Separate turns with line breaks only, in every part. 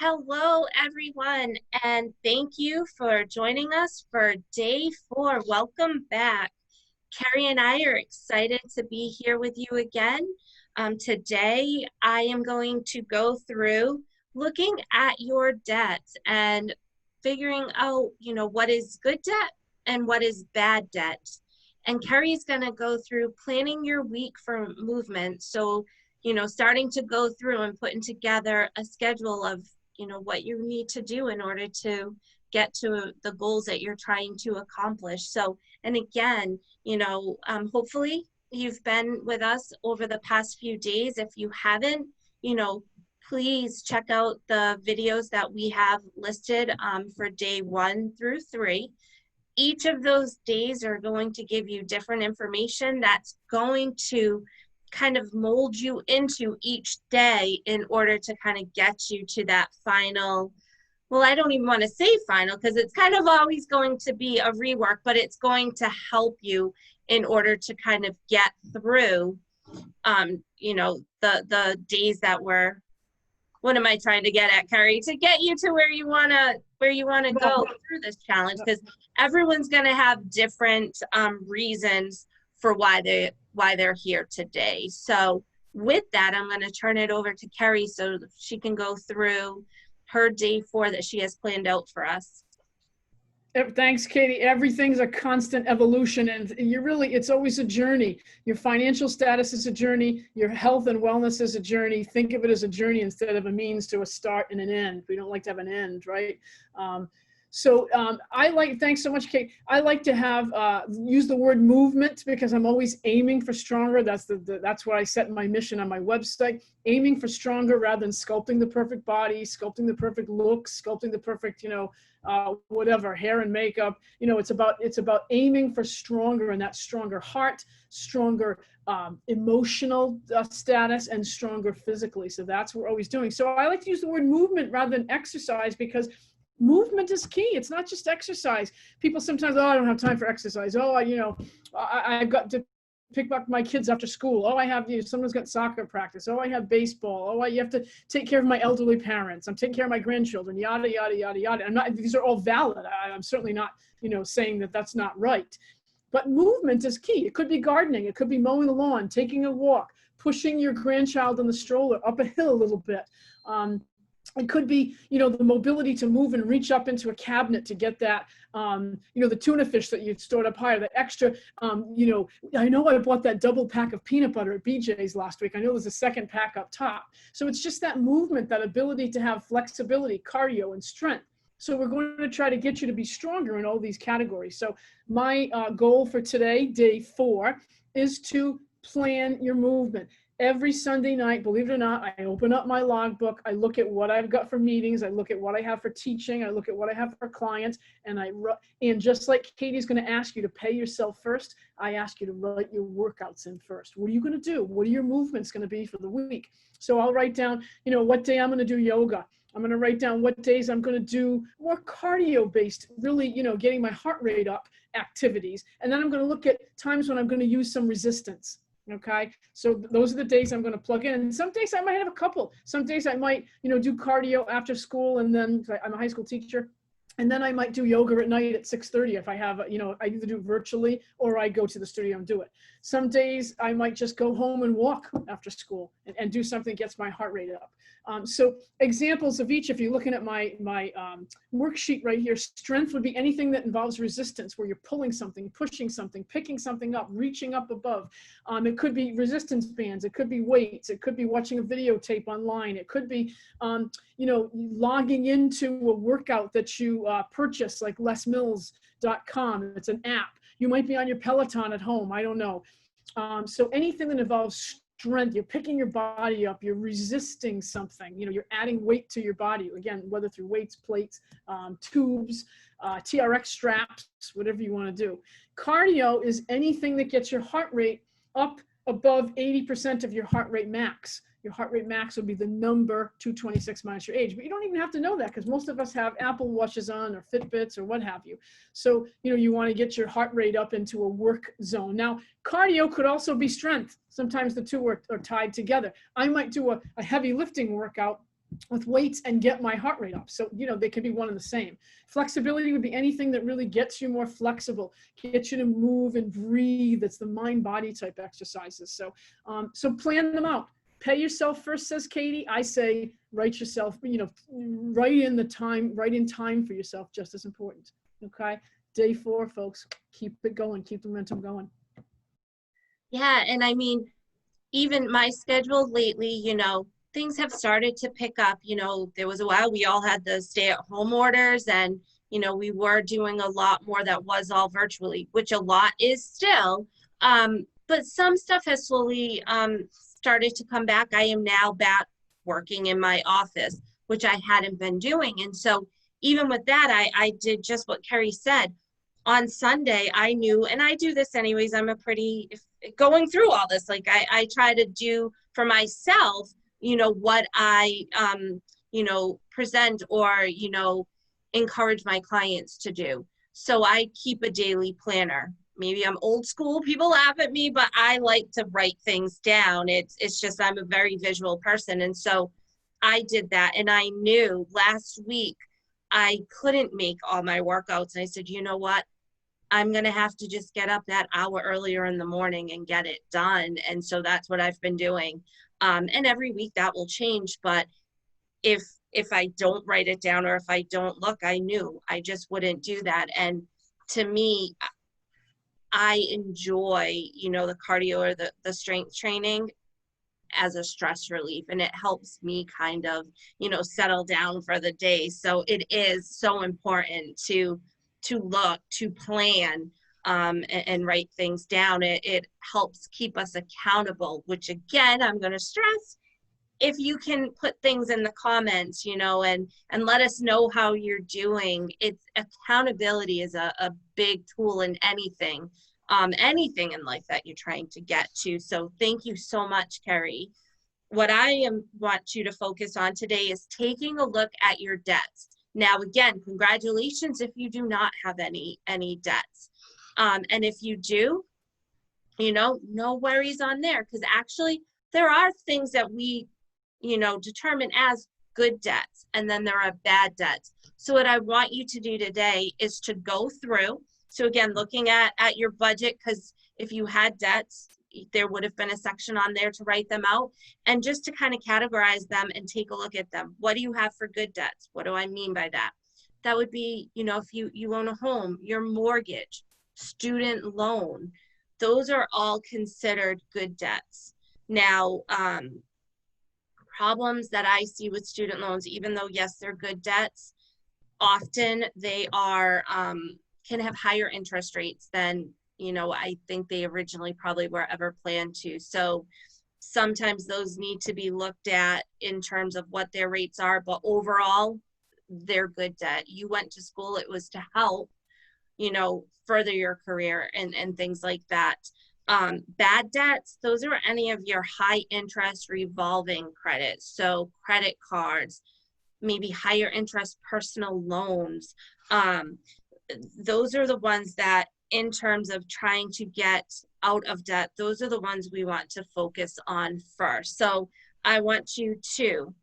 Hello, everyone, and thank you for joining us for day 4. Welcome back. Kerry and I are excited to be here with you again. Today, I am going to go through looking at your debt and figuring out, what is good debt and what is bad debt. And Kerry's going to go through planning your week for movement. So, starting to go through and putting together a schedule of what you need to do in order to get to the goals that you're trying to accomplish. So, and again, hopefully you've been with us over the past few days. If you haven't, please check out the videos that we have listed for day 1 through 3. Each of those days are going to give you different information that's going to kind of mold you into each day in order to kind of get you to that final, well, I don't even want to say final because it's kind of always going to be a rework, but it's going to help you in order to kind of get through, the days that were, what am I trying to get at, Kerry? To get you to where you want to go through this challenge, because everyone's going to have different reasons for why they're here today. So with that, I'm going to turn it over to Kerry so she can go through her day 4 that she has planned out for us.
Thanks, Katie. Everything's a constant evolution, and it's always a journey. Your financial status is a journey. Your health and wellness is a journey. Think of it as a journey instead of a means to a start and an end. We don't like to have an end, right? Thanks so much, Kate. I like to have use the word movement because I'm always aiming for stronger. That's what I set in my mission on my website. Aiming for stronger rather than sculpting the perfect body, sculpting the perfect looks, sculpting the perfect, whatever, hair and makeup. It's about aiming for stronger, and that stronger heart, stronger emotional status, and stronger physically. So that's what we're always doing. So I like to use the word movement rather than exercise because movement is key. It's not just exercise. People sometimes, I don't have time for exercise. I've got to pick up my kids after school. Someone's got soccer practice. I have baseball. You have to take care of my elderly parents. I'm taking care of my grandchildren, yada, yada, yada, yada. These are all valid. I'm certainly not, saying that that's not right. But movement is key. It could be gardening. It could be mowing the lawn, taking a walk, pushing your grandchild in the stroller up a hill a little bit. It could be, the mobility to move and reach up into a cabinet to get that, the tuna fish that you stored up higher, the extra, I know I bought that double pack of peanut butter at BJ's last week. I know there's a second pack up top. So it's just that movement, that ability to have flexibility, cardio, and strength. So we're going to try to get you to be stronger in all these categories. So my goal for today, day 4, is to plan your movement. Every Sunday night, believe it or not, I open up my logbook. I look at what I've got for meetings. I look at what I have for teaching. I look at what I have for clients. And just like Katie's going to ask you to pay yourself first, I ask you to write your workouts in first. What are you going to do? What are your movements going to be for the week? So I'll write down, what day I'm going to do yoga. I'm going to write down what days I'm going to do more cardio-based, really, getting my heart rate up activities. And then I'm going to look at times when I'm going to use some resistance. Okay, so those are the days I'm going to plug in. And some days I might have a couple. Some days I might, do cardio after school, and then I'm a high school teacher. And then I might do yoga at night at 6:30 if I have, I either do it virtually or I go to the studio and do it. Some days I might just go home and walk after school and do something that gets my heart rate up. So examples of each, if you're looking at my worksheet right here, strength would be anything that involves resistance, where you're pulling something, pushing something, picking something up, reaching up above. It could be resistance bands. It could be weights. It could be watching a videotape online. It could be, logging into a workout that you purchase, like lesmills.com. It's an app. You might be on your Peloton at home. I don't know. So anything that involves strength, you're picking your body up, you're resisting something, you're adding weight to your body, again, whether through weights, plates, tubes, TRX straps, whatever you want to do. Cardio is anything that gets your heart rate up above 80% of your heart rate max. Your heart rate max will be the number 226 minus your age. But you don't even have to know that, because most of us have Apple Watches on or Fitbits or what have you. So, you want to get your heart rate up into a work zone. Now, cardio could also be strength. Sometimes the two are tied together. I might do a heavy lifting workout with weights and get my heart rate up. So, they could be one and the same. Flexibility would be anything that really gets you more flexible, gets you to move and breathe. It's the mind body type exercises. So plan them out. Pay yourself first, says Katie. I say write yourself, write in time for yourself, just as important. Okay. Day 4, folks, keep it going, keep the momentum going.
Yeah. And I mean, even my schedule lately, things have started to pick up. There was a while we all had the stay-at-home orders, and, we were doing a lot more that was all virtually, which a lot is still. But some stuff has slowly started to come back. I am now back working in my office, which I hadn't been doing. And so even with that, I did just what Kerry said. On Sunday, I knew, and I do this anyways, I'm a pretty, going through all this, like I try to do for myself, what I, present or, encourage my clients to do. So I keep a daily planner. Maybe I'm old school, people laugh at me, but I like to write things down. It's just, I'm a very visual person. And so I did that, and I knew last week I couldn't make all my workouts. And I said, you know what? I'm going to have to just get up that hour earlier in the morning and get it done. And so that's what I've been doing. And every week that will change. But if I don't write it down, or if I don't look, I knew I just wouldn't do that. And to me, I enjoy, the cardio or the strength training as a stress relief, and it helps me kind of, settle down for the day. So it is so important to look, to plan, and write things down. It helps keep us accountable, which again, I'm going to stress, if you can put things in the comments, and let us know how you're doing. It's accountability is a big tool in anything in life that you're trying to get to. So thank you so much, Kerry. What I want you to focus on today is taking a look at your debts. Now, again, congratulations if you do not have any debts. And if you do, no worries on there, because actually there are things that we, determine as good debts, and then there are bad debts. So what I want you to do today is to go through. So again, looking at your budget, because if you had debts, there would have been a section on there to write them out, and just to kind of categorize them and take a look at them. What do you have for good debts? What do I mean by that? That would be, if you own a home, your mortgage, student loan, those are all considered good debts. Now, problems that I see with student loans, even though, yes, they're good debts, often they are, can have higher interest rates than, I think they originally probably were ever planned to. So sometimes those need to be looked at in terms of what their rates are, but overall, they're good debt. You went to school, it was to help, further your career and things like that. Bad debts, those are any of your high interest revolving credits. So credit cards, maybe higher interest personal loans. Those are the ones that, in terms of trying to get out of debt, those are the ones we want to focus on first. So I want you to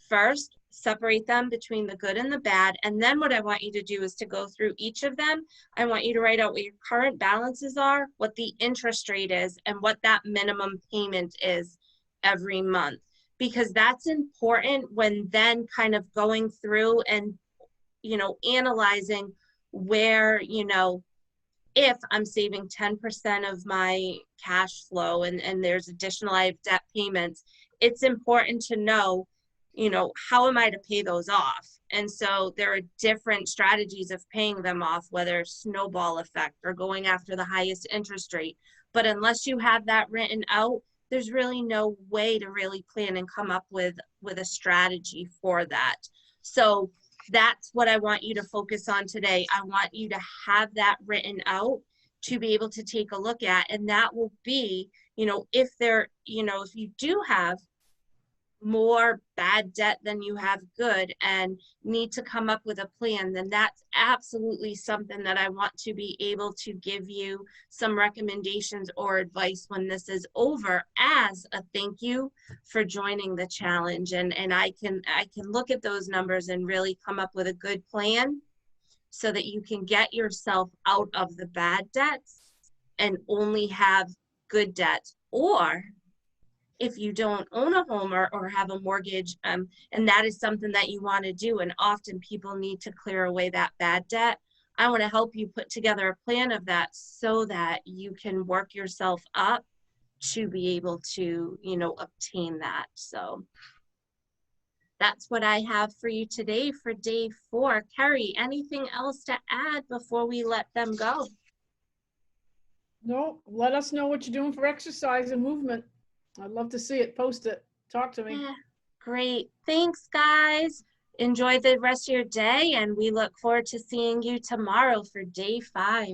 first separate them between the good and the bad. And then what I want you to do is to go through each of them. I want you to write out what your current balances are, what the interest rate is, and what that minimum payment is every month. Because that's important when then kind of going through and, analyzing where, if I'm saving 10% of my cash flow and there's additional, I have debt payments, it's important to know, how am I to pay those off? And so there are different strategies of paying them off, whether snowball effect or going after the highest interest rate. But unless you have that written out, there's really no way to really plan and come up with a strategy for that. So that's what I want you to focus on today. I want you to have that written out to be able to take a look at, and that will be, if there, if you do have more bad debt than you have good and need to come up with a plan, then that's absolutely something that I want to be able to give you some recommendations or advice when this is over as a thank you for joining the challenge. And I can look at those numbers and really come up with a good plan so that you can get yourself out of the bad debts and only have good debt. Or if you don't own a home or have a mortgage, and that is something that you want to do, and often people need to clear away that bad debt, I want to help you put together a plan of that so that you can work yourself up to be able to, obtain that. So that's what I have for you today for day 4. Kerry, anything else to add before we let them go?
No, let us know what you're doing for exercise and movement. I'd love to see it. Post it. Talk to me.
Yeah, great. Thanks, guys. Enjoy the rest of your day, and we look forward to seeing you tomorrow for day 5.